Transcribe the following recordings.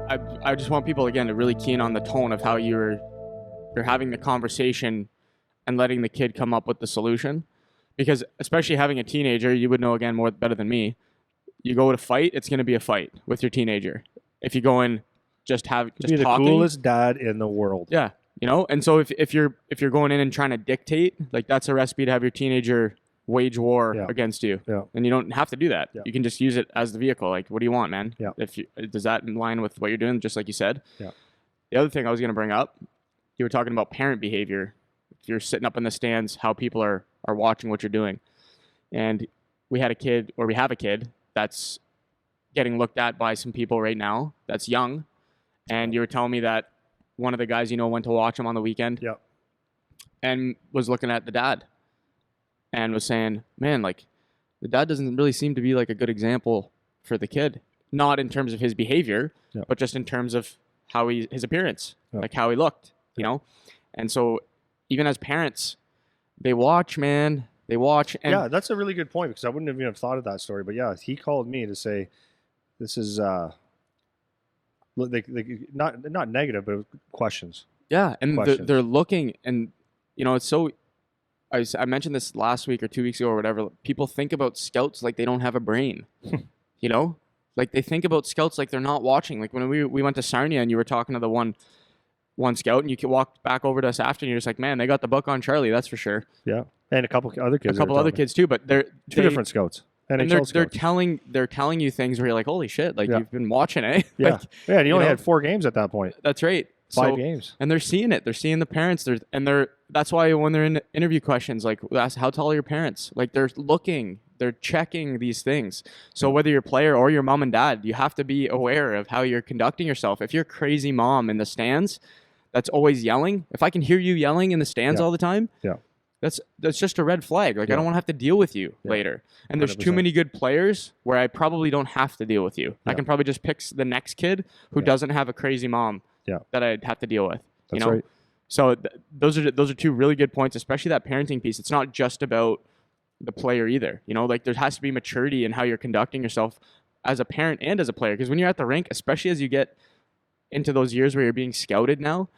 I just want people, again, to really key in on the tone of how you're having the conversation and letting the kid come up with the solution. Because especially having a teenager, you would know, again, better than me. You go to fight, it's going to be a fight with your teenager. If you go in just talking, the coolest dad in the world. Yeah, you know. And so if you're going in and trying to dictate, like, that's a recipe to have your teenager wage war against you. Yeah. And you don't have to do that. Yeah. You can just use it as the vehicle. Like, what do you want, man? Yeah. Does that in line with what you're doing, just like you said? Yeah. The other thing I was going to bring up, you were talking about parent behavior. You're sitting up in the stands, how people are watching what you're doing. And we have a kid that's getting looked at by some people right now that's young. And you were telling me that one of the guys went to watch him on the weekend. Yeah. And was looking at the dad and was saying, man, like, the dad doesn't really seem to be like a good example for the kid. Not in terms of his behavior, but just in terms of how his appearance, like how he looked, you know? And so even as parents, they watch, man. They watch. And yeah, that's a really good point, because I wouldn't have even thought of that story. But yeah, he called me to say, this is not negative, but questions. Yeah, and they're looking, and it's so. I mentioned this last week or 2 weeks ago or whatever. People think about scouts like they don't have a brain, like they think about scouts like they're not watching. Like when we went to Sarnia and you were talking to the one scout, and you walked back over to us after, and you're just like, man, they got the book on Charlie, that's for sure. Yeah, and a couple other kids. A couple other kids too, but they're two different scouts. And they're telling you things where you're like, holy shit, like you've been watching, eh? Yeah, like, yeah. And you only had 4 games at that point. That's right. 5 games. And they're seeing it. They're seeing the parents. That's why when they're in interview questions, like, ask how tall are your parents? Like, they're looking, they're checking these things. So whether you're a player or your mom and dad, you have to be aware of how you're conducting yourself. If you're a crazy mom in the stands that's always yelling, if I can hear you yelling in the stands all the time, that's just a red flag. Like, I don't want to have to deal with you later. And there's 100%. Too many good players where I probably don't have to deal with you. I can probably just pick the next kid who doesn't have a crazy mom that I'd have to deal with. That's right. So those are 2 really good points, especially that parenting piece. It's not just about the player either. Like, there has to be maturity in how you're conducting yourself as a parent and as a player. Because when you're at the rink, especially as you get into those years where you're being scouted now,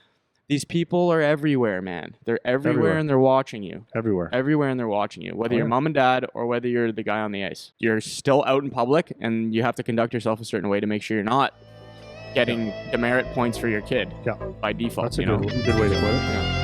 these people are everywhere, man. They're everywhere. And they're watching you. Everywhere and they're watching you. Whether you're mom and dad or whether you're the guy on the ice. You're still out in public, and you have to conduct yourself a certain way to make sure you're not getting demerit points for your kid by default. That's a good way to put it. Yeah.